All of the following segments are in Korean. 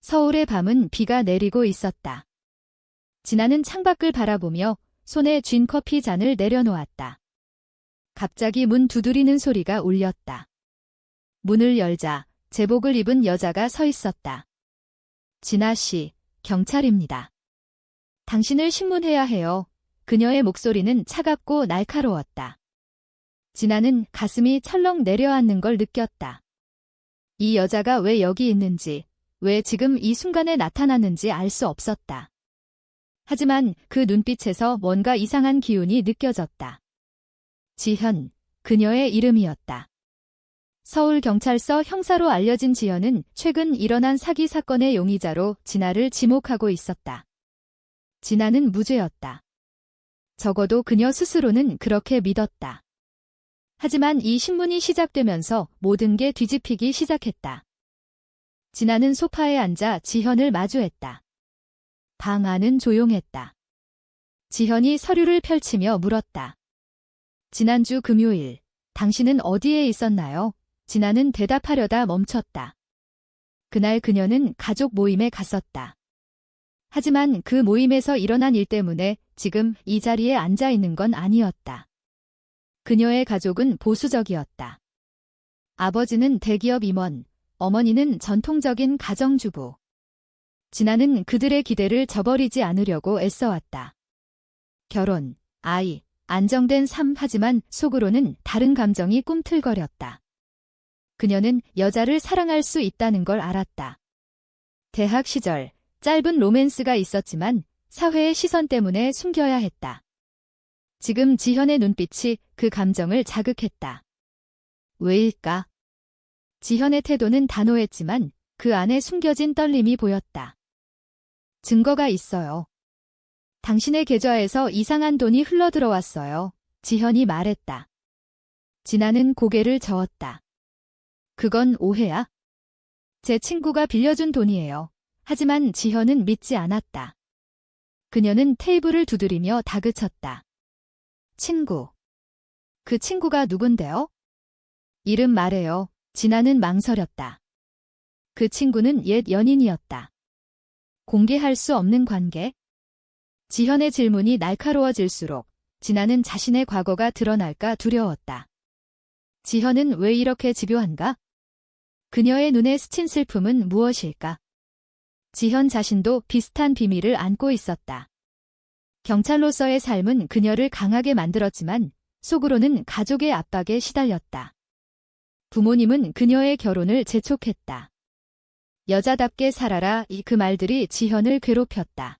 서울의 밤은 비가 내리고 있었다. 진아는 창밖을 바라보며 손에 쥔 커피 잔을 내려놓았다. 갑자기 문 두드리는 소리가 울렸다. 문을 열자 제복을 입은 여자가 서 있었다. 진아 씨, 경찰입니다. 당신을 신문해야 해요. 그녀의 목소리는 차갑고 날카로웠다. 진아는 가슴이 철렁 내려앉는 걸 느꼈다. 이 여자가 왜 여기 있는지, 왜 지금 이 순간에 나타났는지 알 수 없었다. 하지만 그 눈빛에서 뭔가 이상한 기운이 느껴졌다. 지현, 그녀의 이름이었다. 서울경찰서 형사로 알려진 지현은 최근 일어난 사기 사건의 용의자로 진아를 지목하고 있었다. 진아는 무죄였다. 적어도 그녀 스스로는 그렇게 믿었다. 하지만 이 신문이 시작되면서 모든 게 뒤집히기 시작했다. 진아는 소파에 앉아 지현을 마주했다. 방 안은 조용했다. 지현이 서류를 펼치며 물었다. 지난주 금요일, 당신은 어디에 있었나요? 진아는 대답하려다 멈췄다. 그날 그녀는 가족 모임에 갔었다. 하지만 그 모임에서 일어난 일 때문에 지금 이 자리에 앉아 있는 건 아니었다. 그녀의 가족은 보수적이었다. 아버지는 대기업 임원, 어머니는 전통적인 가정주부. 진아는 그들의 기대를 저버리지 않으려고 애써왔다. 결혼, 아이, 안정된 삶 하지만 속으로는 다른 감정이 꿈틀거렸다. 그녀는 여자를 사랑할 수 있다는 걸 알았다. 대학 시절 짧은 로맨스가 있었지만 사회의 시선 때문에 숨겨야 했다. 지금 지현의 눈빛이 그 감정을 자극했다. 왜일까? 지현의 태도는 단호했지만 그 안에 숨겨진 떨림이 보였다. 증거가 있어요. 당신의 계좌에서 이상한 돈이 흘러들어왔어요. 지현이 말했다. 진아는 고개를 저었다. 그건 오해야? 제 친구가 빌려준 돈이에요. 하지만 지현은 믿지 않았다. 그녀는 테이블을 두드리며 다그쳤다. 친구. 그 친구가 누군데요? 이름 말해요. 진아는 망설였다. 그 친구는 옛 연인이었다. 공개할 수 없는 관계? 지현의 질문이 날카로워질수록 진아는 자신의 과거가 드러날까 두려웠다. 지현은 왜 이렇게 집요한가? 그녀의 눈에 스친 슬픔은 무엇일까? 지현 자신도 비슷한 비밀을 안고 있었다. 경찰로서의 삶은 그녀를 강하게 만들었지만 속으로는 가족의 압박에 시달렸다. 부모님은 그녀의 결혼을 재촉했다. 여자답게 살아라 그 말들이 지현을 괴롭혔다.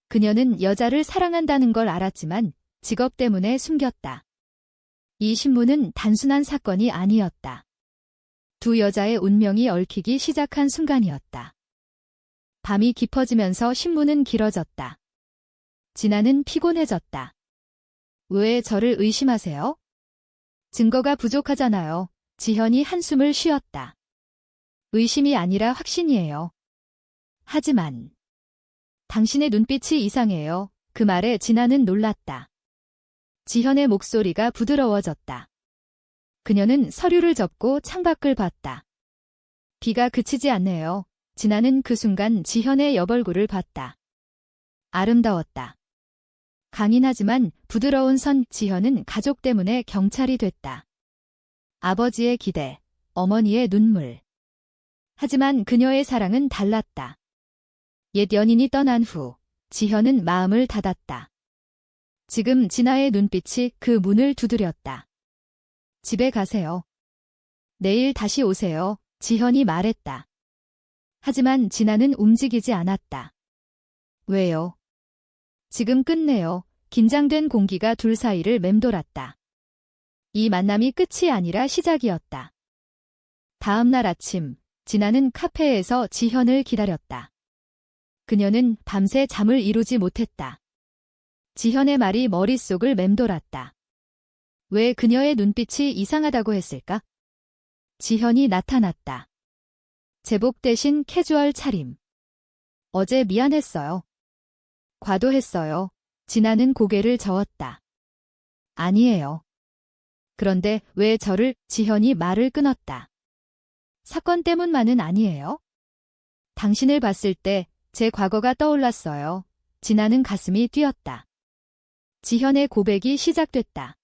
그녀는 여자를 사랑한다는 걸 알았지만 직업 때문에 숨겼다. 이 신문은 단순한 사건이 아니었다. 두 여자의 운명이 얽히기 시작한 순간이었다. 밤이 깊어지면서 신문은 길어졌다. 진아는 피곤해졌다. 왜 저를 의심하세요? 증거가 부족하잖아요. 지현이 한숨을 쉬었다. 의심이 아니라 확신이에요. 하지만 당신의 눈빛이 이상해요. 그 말에 진아는 놀랐다. 지현의 목소리가 부드러워졌다. 그녀는 서류를 접고 창밖을 봤다. 비가 그치지 않네요. 진아는 그 순간 지현의 여벌구를 봤다. 아름다웠다. 강인하지만 부드러운 선. 지현은 가족 때문에 경찰이 됐다. 아버지의 기대, 어머니의 눈물. 하지만 그녀의 사랑은 달랐다. 옛 연인이 떠난 후 지현은 마음을 닫았다. 지금 진아의 눈빛이 그 문을 두드렸다. 집에 가세요. 내일 다시 오세요. 지현이 말했다. 하지만 진아는 움직이지 않았다. 왜요? 지금 끝내요. 긴장된 공기가 둘 사이를 맴돌았다. 이 만남이 끝이 아니라 시작이었다. 다음 날 아침, 진아는 카페에서 지현을 기다렸다. 그녀는 밤새 잠을 이루지 못했다. 지현의 말이 머릿속을 맴돌았다. 왜 그녀의 눈빛이 이상하다고 했을까? 지현이 나타났다. 제복 대신 캐주얼 차림. 어제 미안했어요. 과도했어요. 진아는 고개를 저었다. 아니에요. 그런데 왜 저를? 지현이 말을 끊었다. 사건 때문만은 아니에요. 당신을 봤을 때 제 과거가 떠올랐어요. 진아는 가슴이 뛰었다. 지현의 고백이 시작됐다.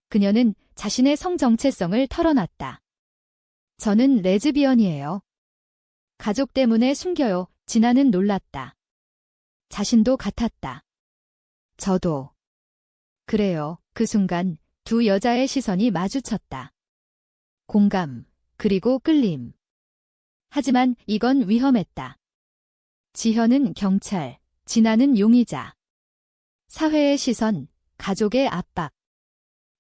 그녀는 자신의 성 정체성을 털어놨다. 저는 레즈비언이에요. 가족 때문에 숨겨요. 진아는 놀랐다. 자신도 같았다. 저도. 그래요. 그 순간 두 여자의 시선이 마주쳤다. 공감, 그리고 끌림. 하지만 이건 위험했다. 지현은 경찰, 진아는 용의자. 사회의 시선, 가족의 압박.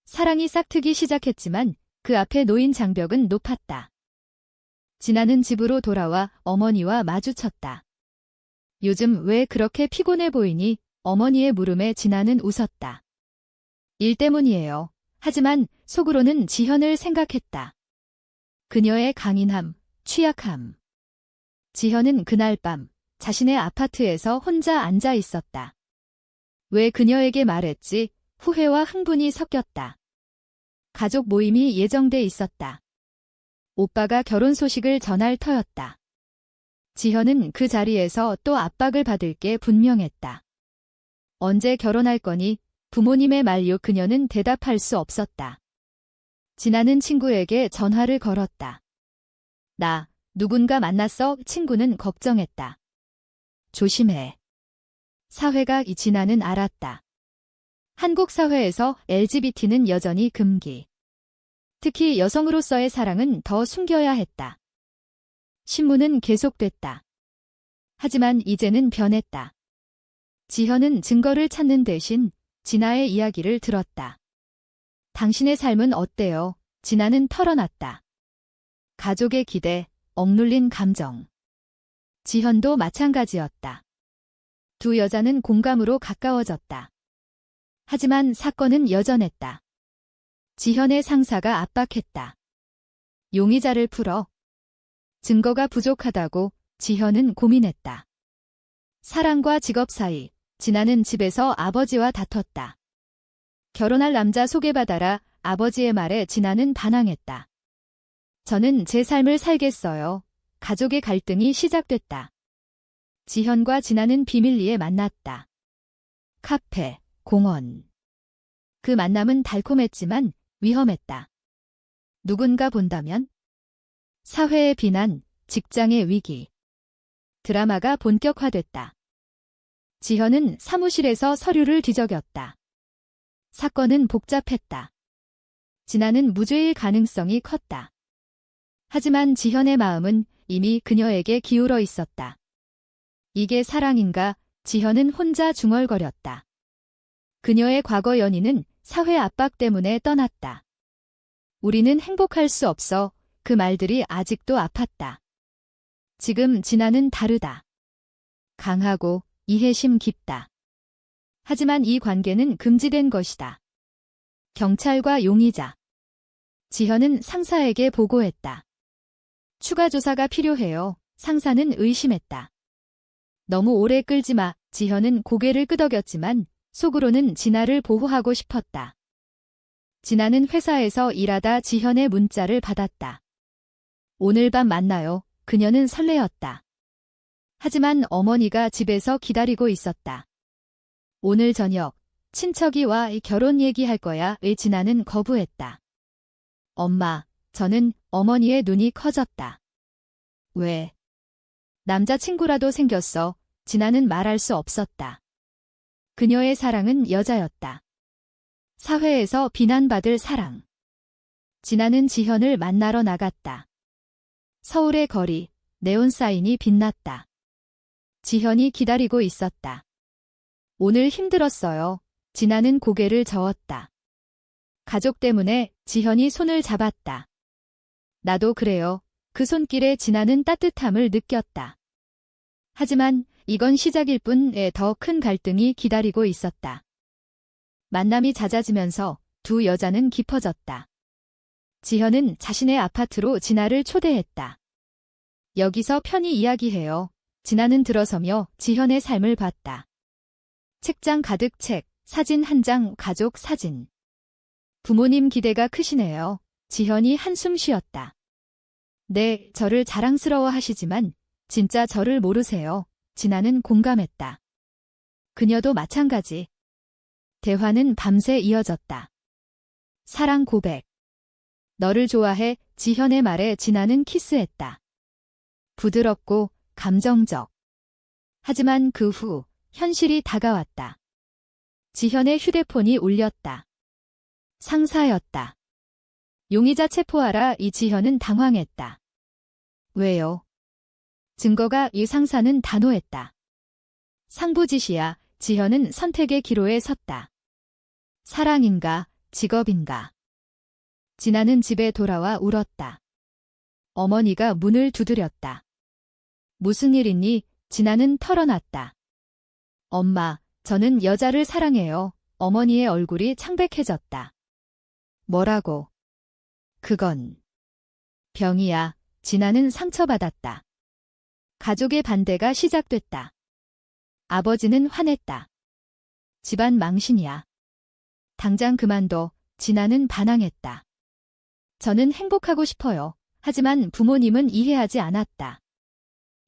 사랑이 싹트기 시작했지만 그 앞에 놓인 장벽은 높았다. 진아는 집으로 돌아와 어머니와 마주쳤다. 요즘 왜 그렇게 피곤해 보이니? 어머니의 물음에 진아는 웃었다. 일 때문이에요. 하지만 속으로는 지현을 생각했다. 그녀의 강인함, 취약함. 지현은 그날 밤 자신의 아파트에서 혼자 앉아 있었다. 왜 그녀에게 말했지? 후회와 흥분이 섞였다. 가족 모임이 예정돼 있었다. 오빠가 결혼 소식을 전할 터였다. 지현은 그 자리에서 또 압박을 받을 게 분명했다. 언제 결혼할 거니? 부모님의 말요. 그녀는 대답할 수 없었다. 진아는 친구에게 전화를 걸었다. 나, 누군가 만났어? 친구는 걱정했다. 조심해. 사회가 진아는 알았다. 한국 사회에서 LGBT는 여전히 금기. 특히 여성으로서의 사랑은 더 숨겨야 했다. 신문은 계속됐다. 하지만 이제는 변했다. 지현은 증거를 찾는 대신 진아의 이야기를 들었다. 당신의 삶은 어때요? 진아는 털어놨다. 가족의 기대, 억눌린 감정. 지현도 마찬가지였다. 두 여자는 공감으로 가까워졌다. 하지만 사건은 여전했다. 지현의 상사가 압박했다. 용의자를 풀어. 증거가 부족하다고 지현은 고민했다. 사랑과 직업 사이, 진아는 집에서 아버지와 다퉜다. 결혼할 남자 소개받아라. 아버지의 말에 진아는 반항했다. 저는 제 삶을 살겠어요. 가족의 갈등이 시작됐다. 지현과 진아는 비밀리에 만났다. 카페, 공원. 그 만남은 달콤했지만 위험했다. 누군가 본다면? 사회의 비난, 직장의 위기. 드라마가 본격화됐다. 지현은 사무실에서 서류를 뒤적였다. 사건은 복잡했다. 진아는 무죄일 가능성이 컸다. 하지만 지현의 마음은 이미 그녀에게 기울어 있었다. 이게 사랑인가? 지현은 혼자 중얼거렸다. 그녀의 과거 연인은 사회 압박 때문에 떠났다. 우리는 행복할 수 없어. 그 말들이 아직도 아팠다. 지금 진아는 다르다. 강하고 이해심 깊다. 하지만 이 관계는 금지된 것이다. 경찰과 용의자. 지현은 상사에게 보고했다. 추가 조사가 필요해요. 상사는 의심했다. 너무 오래 끌지 마. 지현은 고개를 끄덕였지만 속으로는 진아를 보호하고 싶었다. 진아는 회사에서 일하다 지현의 문자를 받았다. 오늘 밤 만나요. 그녀는 설레었다. 하지만 어머니가 집에서 기다리고 있었다. 오늘 저녁 친척이 와 결혼 얘기할 거야. 진아는 거부했다. 엄마, 저는 어머니의 눈이 커졌다. 왜? 남자친구라도 생겼어. 진아는 말할 수 없었다. 그녀의 사랑은 여자였다. 사회에서 비난받을 사랑. 진아는 지현을 만나러 나갔다. 서울의 거리, 네온사인이 빛났다. 지현이 기다리고 있었다. 오늘 힘들었어요. 진아는 고개를 저었다. 가족 때문에 지현이 손을 잡았다. 나도 그래요. 그 손길에 진아는 따뜻함을 느꼈다. 하지만 이건 시작일 뿐에 더 큰 갈등이 기다리고 있었다. 만남이 잦아지면서 두 여자는 깊어졌다. 지현은 자신의 아파트로 진아를 초대했다. 여기서 편히 이야기해요. 진아는 들어서며 지현의 삶을 봤다. 책장 가득 책, 사진 한 장, 가족 사진. 부모님 기대가 크시네요. 지현이 한숨 쉬었다. 네, 저를 자랑스러워 하시지만 진짜 저를 모르세요. 진아는 공감했다. 그녀도 마찬가지. 대화는 밤새 이어졌다. 사랑 고백. 너를 좋아해. 지현의 말에 진아는 키스했다. 부드럽고 감정적. 하지만 그 후 현실이 다가왔다. 지현의 휴대폰이 울렸다. 상사였다. 용의자 체포하라. 이지현은 당황했다. 왜요? 증거가. 이 상사는 단호했다. 상부지시야. 지현은 선택의 기로에 섰다. 사랑인가, 직업인가. 진아는 집에 돌아와 울었다. 어머니가 문을 두드렸다. 무슨 일 있니? 진아는 털어놨다. 엄마, 저는 여자를 사랑해요. 어머니의 얼굴이 창백해졌다. 뭐라고? 그건 병이야. 진아는 상처받았다. 가족의 반대가 시작됐다. 아버지는 화냈다. 집안 망신이야. 당장 그만둬. 진아는 반항했다. 저는 행복하고 싶어요. 하지만 부모님은 이해하지 않았다.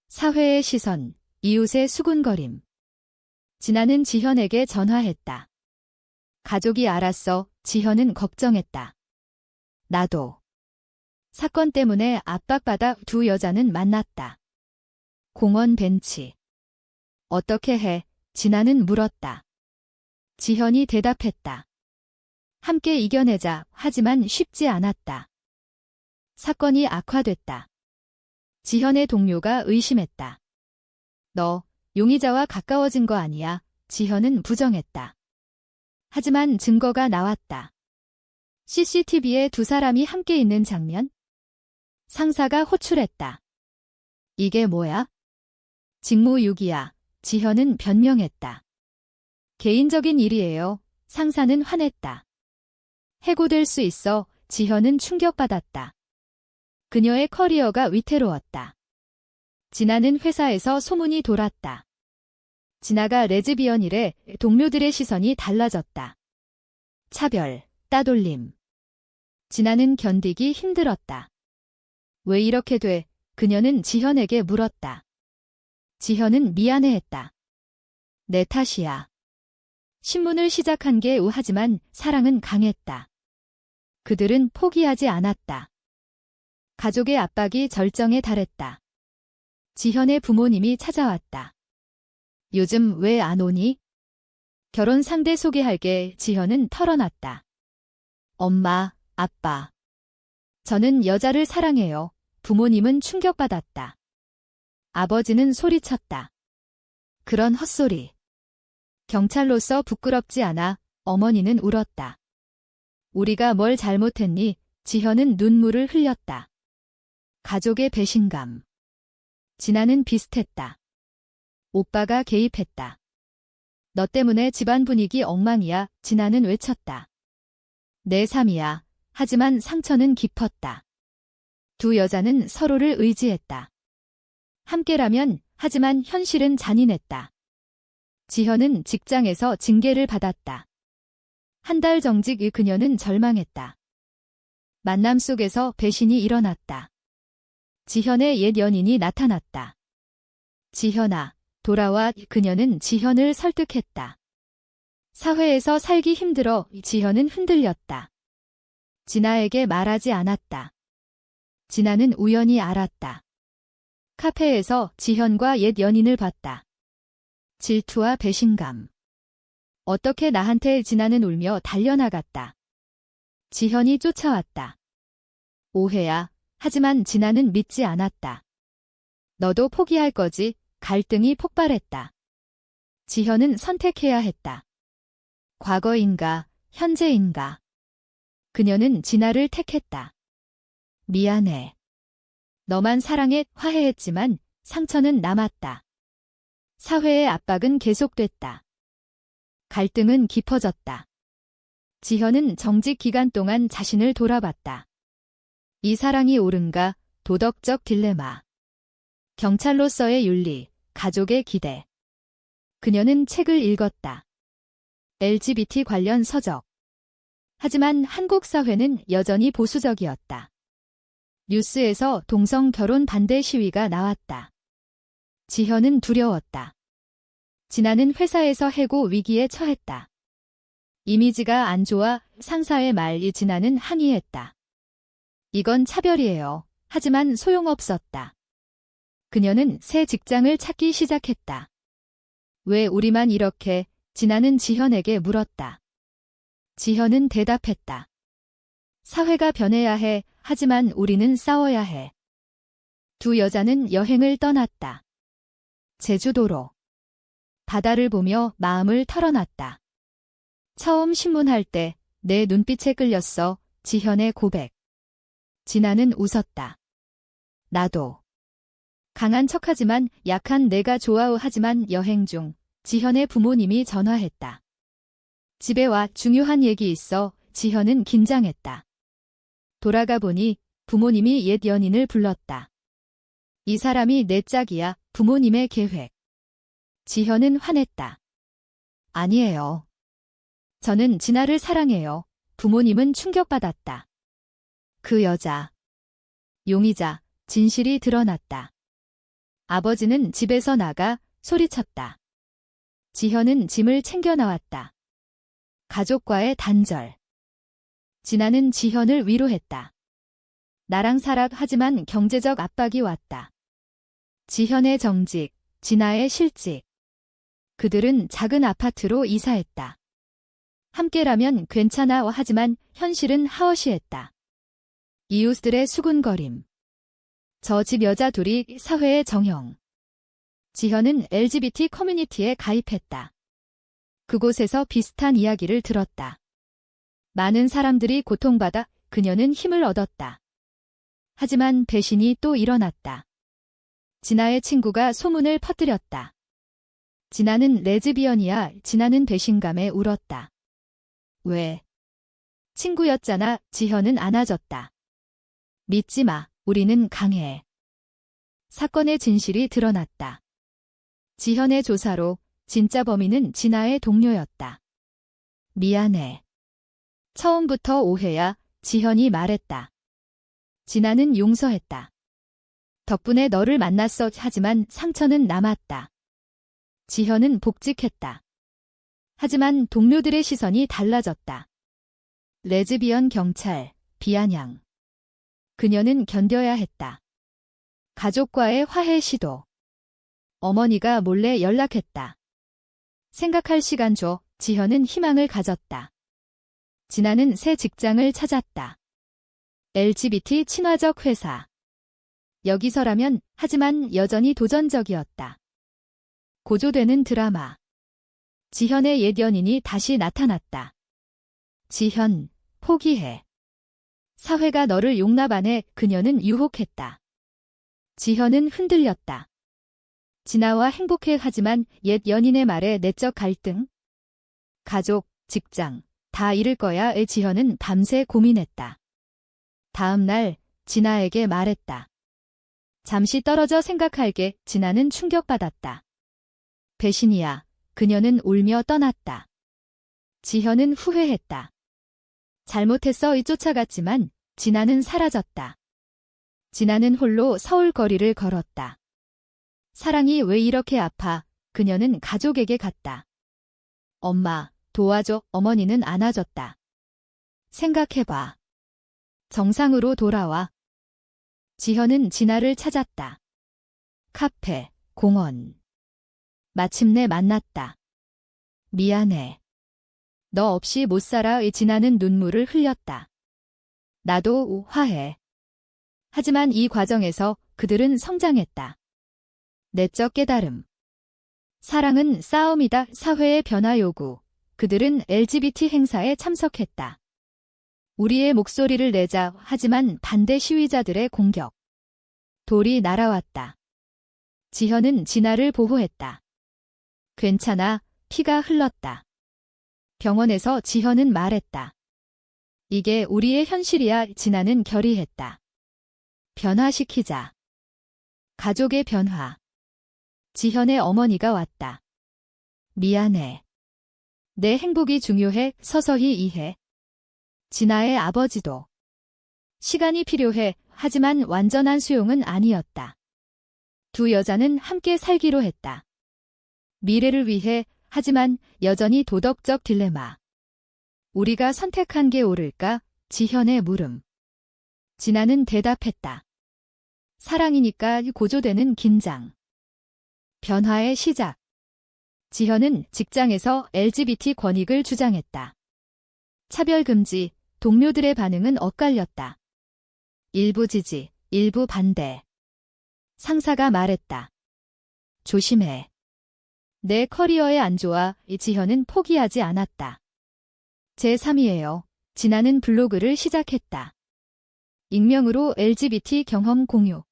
사회의 시선, 이웃의 수군거림. 진아는 지현에게 전화했다. 가족이 알았어. 지현은 걱정했다. 나도. 사건 때문에 압박받아 두 여자는 만났다. 공원 벤치. 어떻게 해? 진아는 물었다. 지현이 대답했다. 함께 이겨내자. 하지만 쉽지 않았다. 사건이 악화됐다. 지현의 동료가 의심했다. 너 용의자와 가까워진 거 아니야? 지현은 부정했다. 하지만 증거가 나왔다. CCTV에 두 사람이 함께 있는 장면? 상사가 호출했다. 이게 뭐야? 직무유기야. 지현은 변명했다. 개인적인 일이에요. 상사는 화냈다. 해고될 수 있어. 지현은 충격받았다. 그녀의 커리어가 위태로웠다. 진아는 회사에서 소문이 돌았다. 진아가 레즈비언이래. 동료들의 시선이 달라졌다. 차별, 따돌림. 진아는 견디기 힘들었다. 왜 이렇게 돼? 그녀는 지현에게 물었다. 지현은 미안해했다. 내 탓이야. 신문을 시작한 게 우하지만 사랑은 강했다. 그들은 포기하지 않았다. 가족의 압박이 절정에 달했다. 지현의 부모님이 찾아왔다. 요즘 왜 안 오니? 결혼 상대 소개할게. 지현은 털어놨다. 엄마, 아빠. 저는 여자를 사랑해요. 부모님은 충격받았다. 아버지는 소리쳤다. 그런 헛소리. 경찰로서 부끄럽지 않아. 어머니는 울었다. 우리가 뭘 잘못했니? 지현은 눈물을 흘렸다. 가족의 배신감. 진아는 비슷했다. 오빠가 개입했다. 너 때문에 집안 분위기 엉망이야. 진아는 외쳤다. 내 삶이야. 하지만 상처는 깊었다. 두 여자는 서로를 의지했다. 함께라면. 하지만 현실은 잔인했다. 지현은 직장에서 징계를 받았다. 한 달 정직. 그녀는 절망했다. 만남 속에서 배신이 일어났다. 지현의 옛 연인이 나타났다. 지현아, 돌아와. 그녀는 지현을 설득했다. 사회에서 살기 힘들어. 지현은 흔들렸다. 진아에게 말하지 않았다. 진아는 우연히 알았다. 카페에서 지현과 옛 연인을 봤다. 질투와 배신감. 어떻게 나한테? 진아는 울며 달려나갔다. 지현이 쫓아왔다. 오해야. 하지만 진아는 믿지 않았다. 너도 포기할 거지? 갈등이 폭발했다. 지현은 선택해야 했다. 과거인가, 현재인가. 그녀는 진아를 택했다. 미안해. 너만 사랑해. 화해했지만 상처는 남았다. 사회의 압박은 계속됐다. 갈등은 깊어졌다. 지현은 정직 기간 동안 자신을 돌아봤다. 이 사랑이 옳은가? 도덕적 딜레마. 경찰로서의 윤리, 가족의 기대. 그녀는 책을 읽었다. LGBT 관련 서적. 하지만 한국 사회는 여전히 보수적이었다. 뉴스에서 동성 결혼 반대 시위가 나왔다. 지현은 두려웠다. 진아는 회사에서 해고 위기에 처했다. 이미지가 안 좋아 상사의 말이 진아는 항의했다. 이건 차별이에요. 하지만 소용없었다. 그녀는 새 직장을 찾기 시작했다. 왜 우리만 이렇게? 진아는 지현에게 물었다. 지현은 대답했다. 사회가 변해야 해. 하지만 우리는 싸워야 해. 두 여자는 여행을 떠났다. 제주도로. 바다를 보며 마음을 털어놨다. 처음 신문할 때 내 눈빛에 끌렸어. 지현의 고백. 진아는 웃었다. 나도. 강한 척하지만 약한 내가 좋아요. 하지만 여행 중 지현의 부모님이 전화했다. 집에 와 중요한 얘기 있어. 지현은 긴장했다. 돌아가 보니 부모님이 옛 연인을 불렀다. 이 사람이 내 짝이야. 부모님의 계획. 지현은 화냈다. 아니에요. 저는 진아를 사랑해요. 부모님은 충격받았다. 그 여자. 용의자. 진실이 드러났다. 아버지는 집에서 나가 소리쳤다. 지현은 짐을 챙겨 나왔다. 가족과의 단절. 진아는 지현을 위로했다. 나랑 살아. 하지만 경제적 압박이 왔다. 지현의 정직, 진아의 실직. 그들은 작은 아파트로 이사했다. 함께라면 괜찮아. 하지만 현실은 하어시했다. 이웃들의 수군거림. 저 집 여자 둘이 사회의 정형. 지현은 LGBT 커뮤니티에 가입했다. 그곳에서 비슷한 이야기를 들었다. 많은 사람들이 고통받아 그녀는 힘을 얻었다. 하지만 배신이 또 일어났다. 진아의 친구가 소문을 퍼뜨렸다. 진아는 레즈비언이야. 진아는 배신감에 울었다. 왜? 친구였잖아. 지현은 안아줬다. 믿지 마. 우리는 강해. 사건의 진실이 드러났다. 지현의 조사로 진짜 범인은 진아의 동료였다. 미안해. 처음부터 오해야. 지현이 말했다. 진아는 용서했다. 덕분에 너를 만났어. 하지만 상처는 남았다. 지현은 복직했다. 하지만 동료들의 시선이 달라졌다. 레즈비언 경찰, 비아냥. 그녀는 견뎌야 했다. 가족과의 화해 시도. 어머니가 몰래 연락했다. 생각할 시간 줘. 지현은 희망을 가졌다. 진아는 새 직장을 찾았다. LGBT 친화적 회사. 여기서라면 하지만 여전히 도전적이었다. 고조되는 드라마. 지현의 옛 연인이 다시 나타났다. 지현, 포기해. 사회가 너를 용납 안 해. 그녀는 유혹했다. 지현은 흔들렸다. 진아와 행복해. 하지만 옛 연인의 말에 내적 갈등. 가족, 직장, 다 잃을 거야. 지현은 밤새 고민했다. 다음 날 진아에게 말했다. 잠시 떨어져 생각할게. 진아는 충격받았다. 배신이야. 그녀는 울며 떠났다. 지현은 후회했다. 잘못했어. 쫓아갔지만 진아는 사라졌다. 진아는 홀로 서울 거리를 걸었다. 사랑이 왜 이렇게 아파? 그녀는 가족에게 갔다. 엄마, 도와줘. 어머니는 안아줬다. 생각해봐. 정상으로 돌아와. 지현은 진아를 찾았다. 카페, 공원. 마침내 만났다. 미안해. 너 없이 못 살아. 진아는 눈물을 흘렸다. 나도 화해. 하지만 이 과정에서 그들은 성장했다. 내적 깨달음. 사랑은 싸움이다. 사회의 변화 요구. 그들은 LGBT 행사에 참석했다. 우리의 목소리를 내자. 하지만 반대 시위자들의 공격. 돌이 날아왔다. 지현은 진아를 보호했다. 괜찮아. 피가 흘렀다. 병원에서 지현은 말했다. 이게 우리의 현실이야. 진아는 결의했다. 변화시키자. 가족의 변화. 지현의 어머니가 왔다. 미안해. 내 행복이 중요해. 서서히 이해. 진아의 아버지도. 시간이 필요해. 하지만 완전한 수용은 아니었다. 두 여자는 함께 살기로 했다. 미래를 위해, 하지만 여전히 도덕적 딜레마. 우리가 선택한 게 옳을까? 지현의 물음. 진아는 대답했다. 사랑이니까 고조되는 긴장. 변화의 시작. 지현은 직장에서 LGBT 권익을 주장했다. 차별금지, 동료들의 반응은 엇갈렸다. 일부 지지, 일부 반대. 상사가 말했다. 조심해. 내 커리어에 안 좋아. 지현은 포기하지 않았다. 제3위에요. 진아는 블로그를 시작했다. 익명으로 LGBT 경험 공유.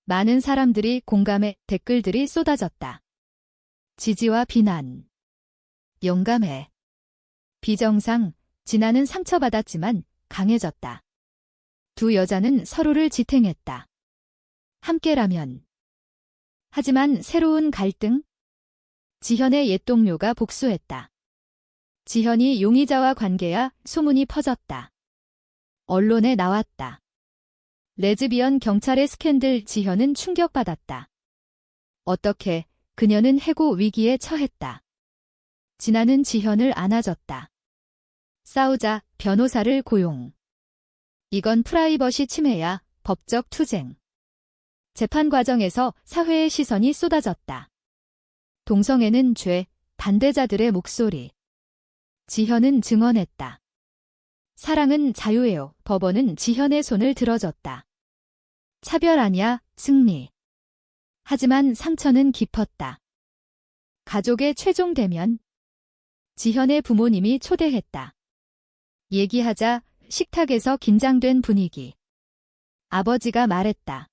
많은 사람들이 공감해 댓글들이 쏟아졌다. 지지와 비난. 용감해. 비정상. 진아는 상처받았지만 강해졌다. 두 여자는 서로를 지탱했다. 함께라면. 하지만 새로운 갈등? 지현의 옛 동료가 복수했다. 지현이 용의자와 관계야. 소문이 퍼졌다. 언론에 나왔다. 레즈비언 경찰의 스캔들. 지현은 충격받았다. 어떻게? 그녀는 해고 위기에 처했다. 진아는 지현을 안아줬다. 싸우자. 변호사를 고용. 이건 프라이버시 침해야. 법적 투쟁. 재판 과정에서 사회의 시선이 쏟아졌다. 동성애는 죄. 반대자들의 목소리. 지현은 증언했다. 사랑은 자유예요. 법원은 지현의 손을 들어줬다. 차별 아니야. 승리. 하지만 상처는 깊었다. 가족의 최종 대면. 지현의 부모님이 초대했다. 얘기하자. 식탁에서 긴장된 분위기. 아버지가 말했다.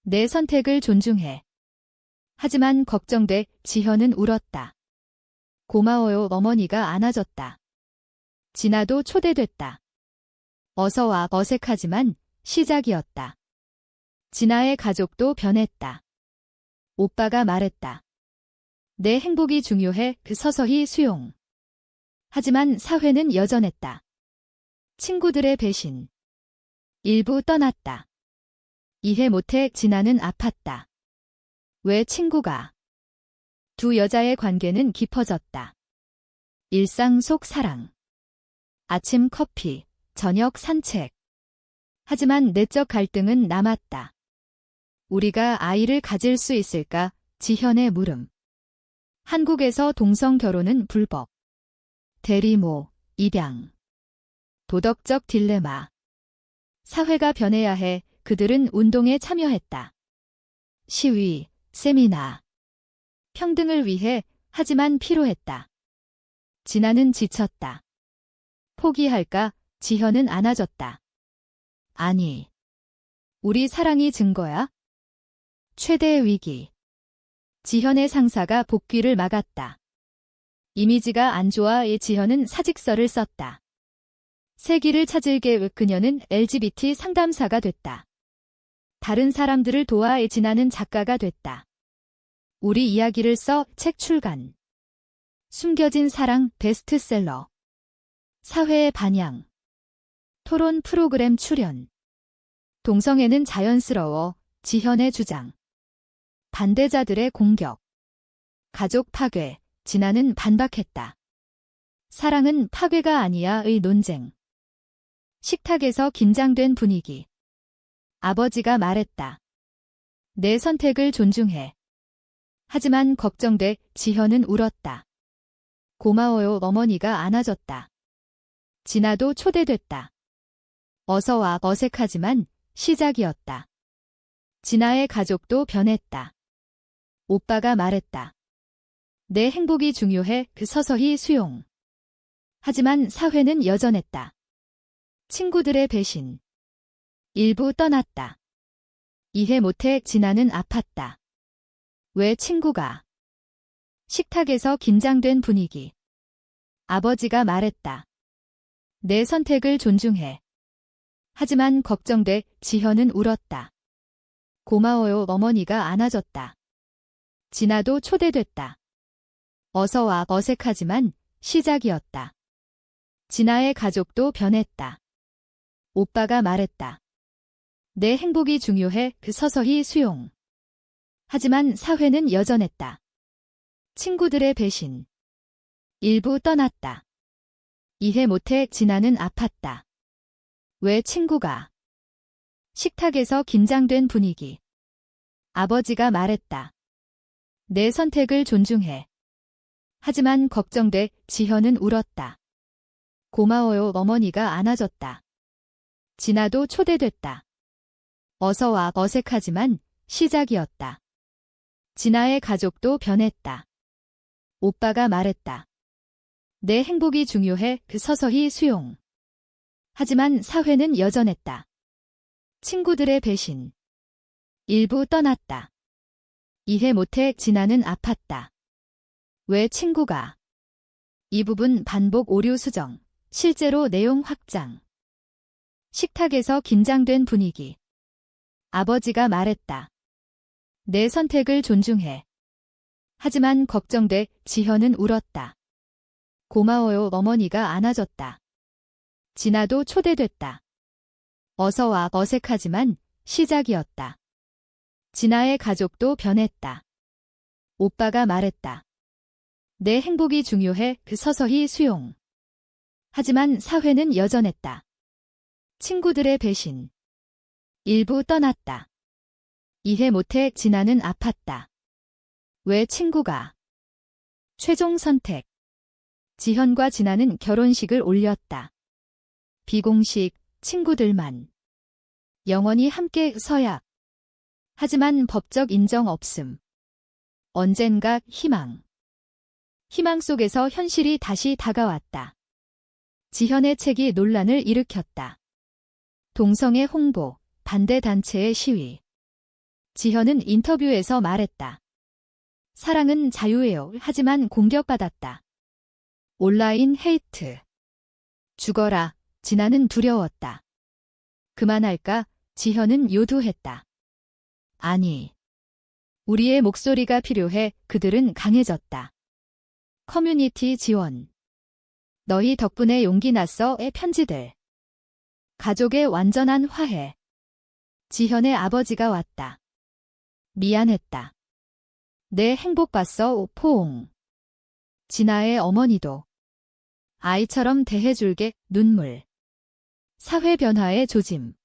내 선택을 존중해. 하지만 걱정돼. 지현은 울었다. 고마워요. 어머니가 안아줬다. 진아도 초대됐다. 어서 와. 어색하지만 시작이었다. 진아의 가족도 변했다. 오빠가 말했다. 내 행복이 중요해. 서서히 수용. 하지만 사회는 여전했다. 친구들의 배신. 일부 떠났다. 이해 못해. 진아는 아팠다. 왜 친구가? 두 여자의 관계는 깊어졌다. 일상 속 사랑. 아침 커피, 저녁 산책. 하지만 내적 갈등은 남았다. 우리가 아이를 가질 수 있을까? 지현의 물음. 한국에서 동성 결혼은 불법. 대리모, 입양. 도덕적 딜레마. 사회가 변해야 해. 그들은 운동에 참여했다. 시위, 세미나. 평등을 위해. 하지만 피로했다. 진아는 지쳤다. 포기할까? 지현은 안아줬다. 아니. 우리 사랑이 증거야? 최대의 위기. 지현의 상사가 복귀를 막았다. 이미지가 안 좋아. 지현은 사직서를 썼다. 새 길을 찾을 계획. 그녀는 LGBT 상담사가 됐다. 다른 사람들을 도와. 진아는 작가가 됐다. 우리 이야기를 써. 책 출간. 숨겨진 사랑. 베스트셀러. 사회의 반향. 토론 프로그램 출연. 동성애는 자연스러워. 지현의 주장. 반대자들의 공격. 가족 파괴. 진아는 반박했다. 사랑은 파괴가 아니야의 논쟁. 식탁에서 긴장된 분위기. 아버지가 말했다. 내 선택을 존중해. 하지만 걱정돼. 지현은 울었다. 고마워요. 어머니가 안아줬다. 진아도 초대됐다. 어서 와. 어색하지만 시작이었다. 진아의 가족도 변했다. 오빠가 말했다. 내 행복이 중요해. 서서히 수용. 하지만 사회는 여전했다. 친구들의 배신. 일부 떠났다. 이해 못해. 진아는 아팠다. 왜 친구가? 식탁에서 긴장된 분위기. 아버지가 말했다. 내 선택을 존중해. 하지만 걱정돼. 지현은 울었다. 고마워요. 어머니가 안아줬다. 진아도 초대됐다. 어서 와. 어색하지만 시작이었다. 진아의 가족도 변했다. 오빠가 말했다. 내 행복이 중요해. 서서히 수용. 하지만 사회는 여전했다. 친구들의 배신. 일부 떠났다. 이해 못해 진아는 아팠다. 왜 친구가? 식탁에서 긴장된 분위기. 아버지가 말했다. 내 선택을 존중해. 하지만 걱정돼 지현은 울었다. 고마워요 어머니가 안아줬다. 진아도 초대됐다. 어서와 어색하지만 시작이었다. 진아의 가족도 변했다. 오빠가 말했다. 내 행복이 중요해 서서히 수용. 하지만 사회는 여전했다. 친구들의 배신. 일부 떠났다. 이해 못해 진아는 아팠다. 왜 친구가? 이 부분 반복 오류 수정. 실제로 내용 확장. 식탁에서 긴장된 분위기. 아버지가 말했다. 내 선택을 존중해. 하지만 걱정돼 지현은 울었다. 고마워요 어머니가 안아줬다. 진아도 초대됐다. 어서와 어색하지만 시작이었다. 진아의 가족도 변했다. 오빠가 말했다. 내 행복이 중요해 서서히 수용. 하지만 사회는 여전했다. 친구들의 배신. 일부 떠났다. 이해 못해 진아는 아팠다. 왜 친구가? 최종 선택. 지현과 진아는 결혼식을 올렸다. 비공식, 친구들만. 영원히 함께 서약. 하지만 법적 인정 없음. 언젠가 희망. 희망 속에서 현실이 다시 다가왔다. 지현의 책이 논란을 일으켰다. 동성애 홍보, 반대 단체의 시위. 지현은 인터뷰에서 말했다. 사랑은 자유예요. 하지만 공격받았다. 온라인 헤이트. 죽어라. 진아는 두려웠다. 그만할까? 지현은 요두했다. 아니. 우리의 목소리가 필요해. 그들은 강해졌다. 커뮤니티 지원. 너희 덕분에 용기 났어의 편지들. 가족의 완전한 화해. 지현의 아버지가 왔다. 미안했다. 내 행복 봤어 포옹. 진아의 어머니도. 아이처럼 대해줄게 눈물. 사회 변화의 조짐.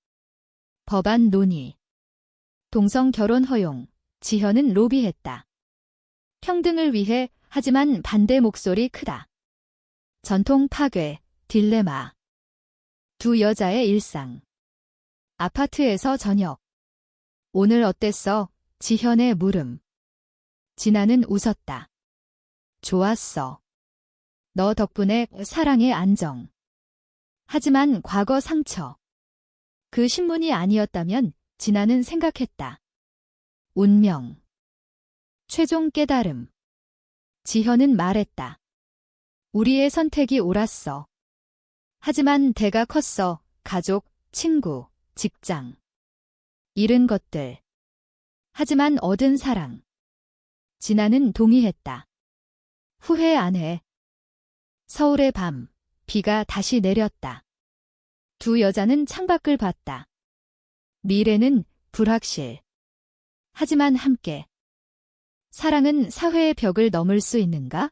법안 논의. 동성 결혼 허용. 지현은 로비했다. 평등을 위해 하지만 반대 목소리 크다. 전통 파괴, 딜레마. 두 여자의 일상. 아파트에서 저녁. 오늘 어땠어? 지현의 물음. 진아는 웃었다. 좋았어. 너 덕분에 사랑의 안정. 하지만 과거 상처. 그 신문이 아니었다면 진아는 생각했다. 운명. 최종 깨달음. 지현은 말했다. 우리의 선택이 옳았어. 하지만 대가 컸어. 가족, 친구, 직장. 잃은 것들. 하지만 얻은 사랑. 진아는 동의했다. 후회 안 해. 서울의 밤, 비가 다시 내렸다. 두 여자는 창밖을 봤다. 미래는 불확실. 하지만 함께. 사랑은 사회의 벽을 넘을 수 있는가?